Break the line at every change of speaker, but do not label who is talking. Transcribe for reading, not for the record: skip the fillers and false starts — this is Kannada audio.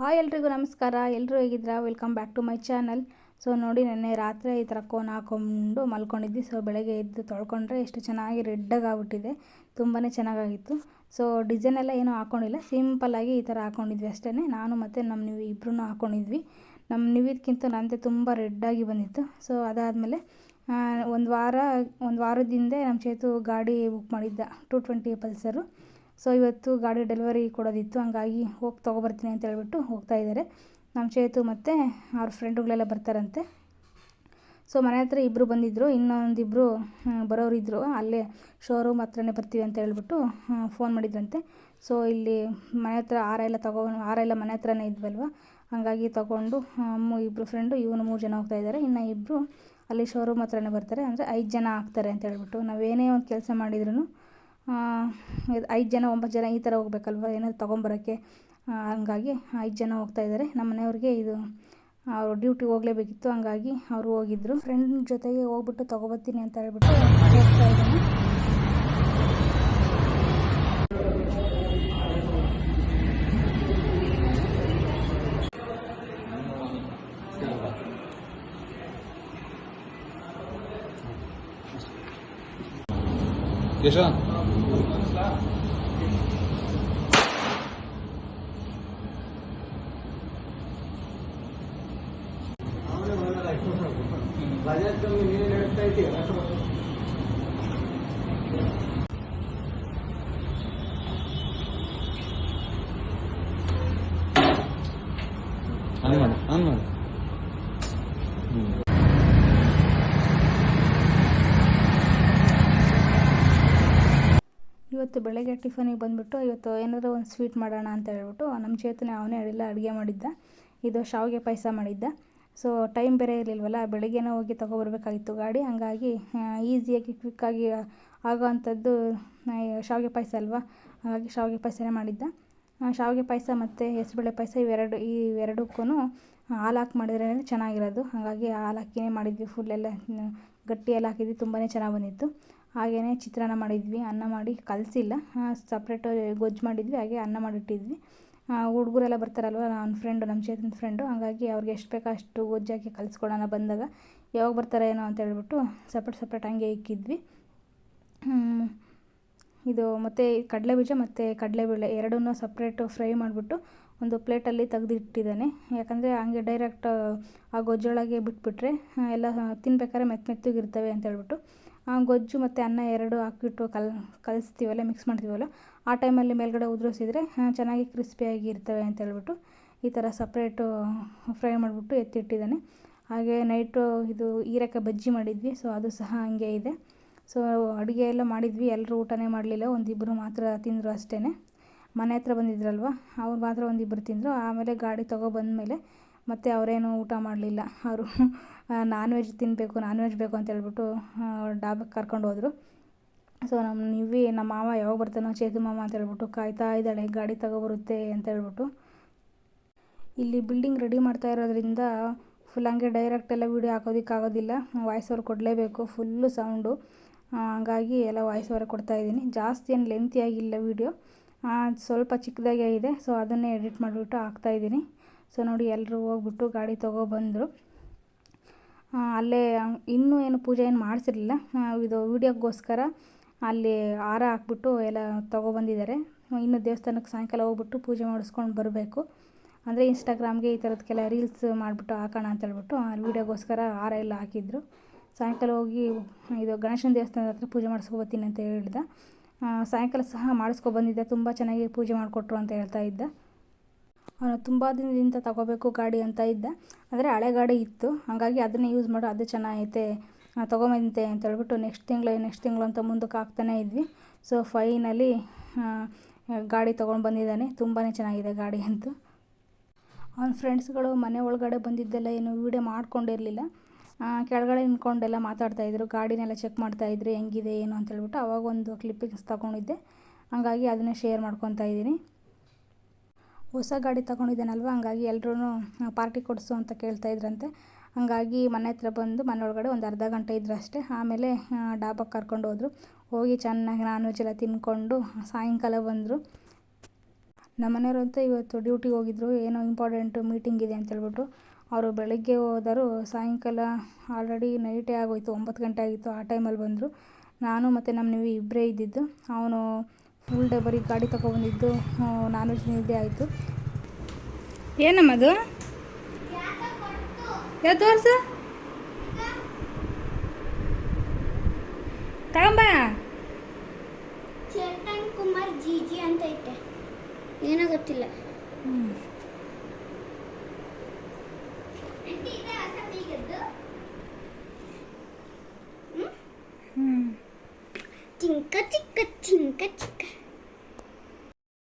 ಹಾಯ್ ಎಲ್ರಿಗೂ ನಮಸ್ಕಾರ. ಎಲ್ಲರೂ ಹೇಗಿದ್ದೀರಾ? Welcome back to my channel. So ನೋಡಿ, ನೆನ್ನೆ ರಾತ್ರಿ ಈ ಥರ ಕೋನ್ ಹಾಕ್ಕೊಂಡು ಮಲ್ಕೊಂಡಿದ್ವಿ. ಸೊ ಬೆಳಗ್ಗೆ ಎದ್ದು ತೊಳ್ಕೊಂಡ್ರೆ ಎಷ್ಟು ಚೆನ್ನಾಗಿ ರೆಡ್ಡಾಗಿ ಆಗ್ಬಿಟ್ಟಿದೆ. ತುಂಬಾ ಚೆನ್ನಾಗಾಗಿತ್ತು. ಸೊ ಡಿಸೈನ್ ಎಲ್ಲ ಏನೂ ಹಾಕ್ಕೊಂಡಿಲ್ಲ, ಸಿಂಪಲ್ಲಾಗಿ ಈ ಥರ ಹಾಕ್ಕೊಂಡಿದ್ವಿ ಅಷ್ಟೇ. ನಾನು ಮತ್ತು ನಮ್ಮ ನೀವು ಇಬ್ಬರೂ ಹಾಕ್ಕೊಂಡಿದ್ವಿ. ನಮ್ಮ ನಿವಿದ್ಕಿಂತ ನಂತೆ ತುಂಬ ರೆಡ್ಡಾಗಿ ಬಂದಿತ್ತು. ಸೊ ಅದಾದಮೇಲೆ ಒಂದು ವಾರದ ಹಿಂದೆ ನಮ್ಮ ಚೇತು ಗಾಡಿ ಬುಕ್ ಮಾಡಿದ್ದ, 220 ಪಲ್ಸರು. ಸೊ ಇವತ್ತು ಗಾಡಿ ಡೆಲಿವರಿ ಕೊಡೋದಿತ್ತು, ಹಂಗಾಗಿ ಹೋಗಿ ತೊಗೊಬರ್ತೀನಿ ಅಂತ ಹೇಳ್ಬಿಟ್ಟು ಹೋಗ್ತಾಯಿದ್ದಾರೆ. ನಮ್ಮ ಚೇತು ಮತ್ತು ಅವ್ರ ಫ್ರೆಂಡುಗಳೆಲ್ಲ ಬರ್ತಾರಂತೆ. ಸೊ ಮನೆ ಹತ್ರ ಇಬ್ಬರು ಬಂದಿದ್ದರು, ಇನ್ನೊಂದಿಬ್ಬರು ಬರೋರಿದ್ದರು. ಅಲ್ಲೇ ಶೋರೂಮ್ ಹತ್ರನೇ ಬರ್ತೀವಿ ಅಂತ ಹೇಳ್ಬಿಟ್ಟು ಫೋನ್ ಮಾಡಿದ್ರಂತೆ. ಸೊ ಇಲ್ಲಿ ಮನೆ ಹತ್ರ ಹಾರ ಎಲ್ಲ ಮನೆ ಹತ್ರನೇ ಇದ್ವಲ್ವ, ಹಂಗಾಗಿ ತೊಗೊಂಡು ಇಬ್ಬರು ಫ್ರೆಂಡು, ಇವನು 3 ಜನ ಹೋಗ್ತಾಯಿದ್ದಾರೆ. ಇನ್ನು ಇಬ್ಬರು ಅಲ್ಲಿ ಶೋರೂಮ್ ಹತ್ರನೇ ಬರ್ತಾರೆ, ಅಂದರೆ 5 ಜನ ಆಗ್ತಾರೆ ಅಂತ ಹೇಳ್ಬಿಟ್ಟು. ನಾವೇನೇ ಒಂದು ಕೆಲಸ ಮಾಡಿದ್ರು 5 ಜನ 9 ಜನ ಈ ಥರ ಹೋಗ್ಬೇಕಲ್ವ ಏನಾದ್ರು ತೊಗೊಂಬರೋಕ್ಕೆ. ಹಂಗಾಗಿ 5 ಜನ ಹೋಗ್ತಾಯಿದ್ದಾರೆ. ನಮ್ಮ ಮನೆಯವ್ರಿಗೆ ಇದು ಅವರು ಡ್ಯೂಟಿಗೆ ಹೋಗಲೇಬೇಕಿತ್ತು, ಹಂಗಾಗಿ ಅವರು ಹೋಗಿದ್ದರು. ಫ್ರೆಂಡ್ ಜೊತೆಗೆ ಹೋಗ್ಬಿಟ್ಟು ತೊಗೊಬರ್ತೀನಿ ಅಂತ ಹೇಳ್ಬಿಟ್ಟು ಹೋಗ್ತಾ ಇದ್ದೀನಿ.
ಬಜೆಟ್ ಕಮ್ಮಿ ನೀನು ನಡೆಸ್ತಾ ಇದ್ದೀವಿ.
ಇವತ್ತು ಬೆಳಗ್ಗೆ ಟಿಫನಿಗೆ ಬಂದುಬಿಟ್ಟು ಇವತ್ತು ಏನಾದರೂ ಒಂದು ಸ್ವೀಟ್ ಮಾಡೋಣ ಅಂತ ಹೇಳ್ಬಿಟ್ಟು ನಮ್ಮ ಚೇತನ ಅವನೇ ಎಲ್ಲ ಅಡುಗೆ ಮಾಡಿದ್ದ. ಇದು ಶಾವಿಗೆ ಪಾಯಸ ಮಾಡಿದ್ದ. ಸೊ ಟೈಮ್ ಬೇರೆ ಇರಲಿಲ್ವಲ್ಲ, ಬೆಳಗ್ಗೆನೇ ಹೋಗಿ ತೊಗೊಬರ್ಬೇಕಾಗಿತ್ತು ಗಾಡಿ, ಹಂಗಾಗಿ ಈಸಿಯಾಗಿ ಕ್ವಿಕ್ಕಾಗಿ ಆಗೋವಂಥದ್ದು ಶಾವಿಗೆ ಪಾಯಸ ಅಲ್ವಾ, ಹಾಗಾಗಿ ಶಾವಿಗೆ ಪಾಯಸನೇ ಮಾಡಿದ್ದ. ಶಾವಿಗೆ ಪಾಯಸ ಮತ್ತು ಹೆಸರುಬೇಳೆ ಪಾಯಸ ಇವೆರಡಕ್ಕೂ ಹಾಲು ಹಾಕಿ ಮಾಡಿದ್ರೇ ಚೆನ್ನಾಗಿರೋದು, ಹಾಗಾಗಿ ಹಾಲು ಹಾಕಿನೇ ಮಾಡಿದ್ವಿ. ಫುಲ್ಲೆಲ್ಲ ಗಟ್ಟಿ ಎಲ್ಲ ಹಾಕಿದ್ವಿ, ತುಂಬಾ ಚೆನ್ನಾಗಿ ಬಂದಿತ್ತು. ಹಾಗೆಯೇ ಚಿತ್ರಾನ್ನ ಮಾಡಿದ್ವಿ, ಅನ್ನ ಮಾಡಿ ಕಲಸಿಲ್ಲ, ಸಪ್ರೇಟು ಗೊಜ್ಜು ಮಾಡಿದ್ವಿ, ಹಾಗೆ ಅನ್ನ ಮಾಡಿಟ್ಟಿದ್ವಿ. ಹುಡುಗರೆಲ್ಲ ಬರ್ತಾರಲ್ವ, ನಮ್ಮ ಚೇತನ ಫ್ರೆಂಡು, ಹಾಗಾಗಿ ಅವ್ರಿಗೆ ಎಷ್ಟು ಬೇಕೋ ಅಷ್ಟು ಗೊಜ್ಜಾಕಿ ಕಲಿಸ್ಕೊಡೋಣ ಬಂದಾಗ, ಯಾವಾಗ ಬರ್ತಾರೆ ಏನೋ ಅಂತ ಹೇಳ್ಬಿಟ್ಟು ಸಪ್ರೇಟ್ ಹಂಗೆ ಇಕ್ಕಿದ್ವಿ. ಇದು ಮತ್ತು ಕಡಲೆಬೀಜ ಮತ್ತು ಕಡಲೆಬೇಳೆ ಎರಡನ್ನೂ ಸಪ್ರೇಟು ಫ್ರೈ ಮಾಡಿಬಿಟ್ಟು ಒಂದು ಪ್ಲೇಟಲ್ಲಿ ತೆಗೆದಿಟ್ಟಿದ್ದಾನೆ. ಯಾಕಂದರೆ ಹಂಗೆ ಡೈರೆಕ್ಟ್ ಆ ಗೊಜ್ಜೊಳಗೆ ಬಿಟ್ಬಿಟ್ರೆ ಎಲ್ಲ ತಿನ್ಬೇಕಾದ್ರೆ ಮೆತ್ತಗಿರ್ತವೆ ಅಂತ ಹೇಳ್ಬಿಟ್ಟು ಗೊಜ್ಜು ಮತ್ತು ಅನ್ನ ಎರಡು ಹಾಕಿಬಿಟ್ಟು ಕಲಿಸ್ತೀವಲ್ಲ, ಮಿಕ್ಸ್ ಮಾಡ್ತೀವಲ್ಲ, ಆ ಟೈಮಲ್ಲಿ ಮೇಲ್ಗಡೆ ಉದುರಿಸಿದ್ರೆ ಚೆನ್ನಾಗಿ ಕ್ರಿಸ್ಪಿಯಾಗಿ ಇರ್ತವೆ ಅಂತ ಹೇಳ್ಬಿಟ್ಟು ಈ ಥರ ಸಪ್ರೇಟು ಫ್ರೈ ಮಾಡಿಬಿಟ್ಟು ಎತ್ತಿಟ್ಟಿದ್ದಾನೆ. ಹಾಗೆ ನೈಟು ಇದು ಹೀರೆಕಾಯಿ ಬಜ್ಜಿ ಮಾಡಿದ್ವಿ, ಸೊ ಅದು ಸಹ ಹಂಗೆ ಇದೆ. ಸೊ ಅಡುಗೆ ಎಲ್ಲ ಮಾಡಿದ್ವಿ, ಎಲ್ಲರೂ ಊಟನೇ ಮಾಡಲಿಲ್ಲ, ಒಂದಿಬ್ಬರು ಮಾತ್ರ ತಿಂದರು ಅಷ್ಟೇ. ಮನೆ ಹತ್ರ ಬಂದಿದ್ರಲ್ವ, ಅವ್ರು ಮಾತ್ರ ಒಂದಿಬ್ಬರು ತಿಂದರು. ಆಮೇಲೆ ಗಾಡಿ ತೊಗೊಬಂದಮೇಲೆ ಮತ್ತು ಅವರೇನು ಊಟ ಮಾಡಲಿಲ್ಲ, ಅವರು ನಾನ್ ವೆಜ್ ಬೇಕು ಅಂತ ಹೇಳ್ಬಿಟ್ಟು ಡಾಬಾಕ್ಕೆ ಕರ್ಕೊಂಡು ಹೋದರು. ಸೊ ನಮ್ಮ ಮಾವ ಯಾವಾಗ ಬರ್ತಾನೋ ಚೇತು ಮಾವ ಅಂತ ಹೇಳ್ಬಿಟ್ಟು ಕಾಯ್ತಾ ಇದ್ದಾಳೆ, ಗಾಡಿ ತೊಗೊಬರುತ್ತೆ ಅಂತ ಹೇಳ್ಬಿಟ್ಟು. ಇಲ್ಲಿ ಬಿಲ್ಡಿಂಗ್ ರೆಡಿ ಮಾಡ್ತಾ ಇರೋದ್ರಿಂದ ಫುಲ್ ಹಂಗೆ ಡೈರೆಕ್ಟೆಲ್ಲ ವೀಡಿಯೋ ಹಾಕೋದಕ್ಕಾಗೋದಿಲ್ಲ, ವಾಯ್ಸ್ ಓವರ್ ಕೊಡಲೇಬೇಕು, ಫುಲ್ಲು ಸೌಂಡು, ಹಂಗಾಗಿ ಎಲ್ಲ ವಾಯ್ಸ್ ಓವರ್ ಕೊಡ್ತಾಯಿದ್ದೀನಿ. ಜಾಸ್ತಿ ಏನು ಲೆಂತಿಯಾಗಿಲ್ಲ ವೀಡಿಯೋ, ಸ್ವಲ್ಪ ಚಿಕ್ಕದಾಗೇ ಇದೆ. ಸೊ ಅದನ್ನೇ ಎಡಿಟ್ ಮಾಡಿಬಿಟ್ಟು ಹಾಕ್ತಾಯಿದ್ದೀನಿ. ಸೊ ನೋಡಿ, ಎಲ್ಲರೂ ಹೋಗ್ಬಿಟ್ಟು ಗಾಡಿ ತೊಗೊಬಂದರು. ಅಲ್ಲೇ ಇನ್ನೂ ಏನು ಪೂಜೆ ಏನು ಮಾಡಿಸಿರಲಿಲ್ಲ, ಇದು ವೀಡಿಯೋಗೋಸ್ಕರ ಅಲ್ಲಿ ಹಾರ ಹಾಕ್ಬಿಟ್ಟು ಎಲ್ಲ ತೊಗೊಬಂದಿದ್ದಾರೆ. ಇನ್ನು ದೇವಸ್ಥಾನಕ್ಕೆ ಸಾಯಂಕಾಲ ಹೋಗ್ಬಿಟ್ಟು ಪೂಜೆ ಮಾಡಿಸ್ಕೊಂಡು ಬರಬೇಕು. ಅಂದರೆ ಇನ್ಸ್ಟಾಗ್ರಾಮ್ಗೆ ಈ ಥರದಕ್ಕೆಲ್ಲ ರೀಲ್ಸ್ ಮಾಡಿಬಿಟ್ಟು ಹಾಕೋಣ ಅಂತ ಹೇಳ್ಬಿಟ್ಟು ಅಲ್ಲಿ ವೀಡಿಯೋಗೋಸ್ಕರ ಹಾರ ಎಲ್ಲ ಹಾಕಿದ್ರು. ಸಾಯಂಕಾಲ ಹೋಗಿ ಇದು ಗಣೇಶನ ದೇವಸ್ಥಾನದ ಹತ್ರ ಪೂಜೆ ಮಾಡಿಸ್ಕೊಬತ್ತೀನಿ ಅಂತ ಹೇಳ್ದ. ಸಾಯಂಕಾಲ ಸಹ ಮಾಡಿಸ್ಕೊಬಂದಿದ್ದೆ, ತುಂಬ ಚೆನ್ನಾಗಿ ಪೂಜೆ ಮಾಡಿಕೊಟ್ರು ಅಂತ ಹೇಳ್ತಾ ಇದ್ದ. ಅವನು ತುಂಬ ದಿನದಿಂದ ತೊಗೋಬೇಕು ಗಾಡಿ ಅಂತ ಇದ್ದ, ಆದರೆ ಹಳೆ ಗಾಡಿ ಇತ್ತು, ಹಾಗಾಗಿ ಅದನ್ನೇ ಯೂಸ್ ಮಾಡು, ಅದು ಚೆನ್ನಾಗೈತೆ, ತೊಗೊಂಬಂತೆ ಅಂತ ಹೇಳ್ಬಿಟ್ಟು ನೆಕ್ಸ್ಟ್ ತಿಂಗಳು ಅಂತ ಮುಂದಕ್ಕೆ ಹಾಕ್ತಾನೇ ಇದ್ವಿ. ಸೊ ಫೈನಲಿ ಗಾಡಿ ತೊಗೊಂಡು ಬಂದಿದ್ದಾನೆ, ತುಂಬಾ ಚೆನ್ನಾಗಿದೆ ಗಾಡಿ ಅಂತೂ. ಅವನ ಫ್ರೆಂಡ್ಸ್ಗಳು ಮನೆ ಒಳಗಡೆ ಬಂದಿದ್ದೆಲ್ಲ ಏನು ವೀಡಿಯೋ ಮಾಡ್ಕೊಂಡಿರಲಿಲ್ಲ, ಕೆಳಗಡೆ ನಿಂತ್ಕೊಂಡೆಲ್ಲ ಮಾತಾಡ್ತಾಯಿದ್ರು, ಗಾಡಿನೆಲ್ಲ ಚೆಕ್ ಮಾಡ್ತಾಯಿದ್ರು ಹೆಂಗಿದೆ ಏನು ಅಂತ ಹೇಳ್ಬಿಟ್ಟು. ಅವಾಗ ಒಂದು ಕ್ಲಿಪ್ಪಿಂಗ್ಸ್ ತೊಗೊಂಡಿದ್ದೆ, ಹಂಗಾಗಿ ಅದನ್ನೇ ಶೇರ್ ಮಾಡ್ಕೊತಾ ಇದ್ದೀನಿ. ಹೊಸ ಗಾಡಿ ತೊಗೊಂಡಿದ್ದಾನಲ್ವ, ಹಂಗಾಗಿ ಎಲ್ಲರೂ ಪಾರ್ಟಿ ಕೊಡಿಸು ಅಂತ ಕೇಳ್ತಾಯಿದ್ರಂತೆ. ಹಂಗಾಗಿ ಮನೆ ಹತ್ರ ಬಂದು ಮನೆ ಒಳಗಡೆ ಒಂದು ಅರ್ಧ ಗಂಟೆ ಇದ್ರು ಅಷ್ಟೇ. ಆಮೇಲೆ ಡಾಬಾಕ್ಕೆ ಕರ್ಕೊಂಡು ಹೋದರು. ಹೋಗಿ ಚೆನ್ನಾಗಿ ನಾನ್ ವೆಜ್ ಎಲ್ಲ ತಿಂದ್ಕೊಂಡು ಸಾಯಂಕಾಲ ಬಂದರು. ನಮ್ಮ ಮನೆಯವರಂತೂ ಇವತ್ತು ಡ್ಯೂಟಿಗೆ ಹೋಗಿದ್ರು, ಏನೋ ಇಂಪಾರ್ಟೆಂಟ್ ಮೀಟಿಂಗ್ ಇದೆ ಅಂತ ಹೇಳ್ಬಿಟ್ಟು. ಅವರು ಬೆಳಗ್ಗೆ ಹೋದರು, ಸಾಯಂಕಾಲ ಆಲ್ರೆಡಿ ನೈಟೇ ಆಗೋಯ್ತು, 9 ಗಂಟೆ ಆಗಿತ್ತು. ಆ ಟೈಮಲ್ಲಿ ಬಂದರು. ನಾನು ಮತ್ತು ನಮ್ಮ ನೀವು ಇಬ್ಬರೇ ಇದ್ದಿದ್ದು. ಅವನು ಫುಲ್ ಡೇ ಬರೀ ಗಾಡಿ ತೊಗೊಬಂದಿದ್ದು, ನಾನ್ ವೆಜ್ ನಿದ್ದೆ ಆಯಿತು. ಏನಮ್ಮದು ಯಾವ ತೋರ್ಸು ತಗೊಂಬ.
ಚೇತನ್ ಕುಮಾರ್ ಜಿಜಿ ಅಂತ ಐತೆ, ಏನೋ ಗೊತ್ತಿಲ್ಲ. ಚಿಂಕ ಚಿಕ್ಕ ಚಿಂಕ ಚಿಕ್ಕ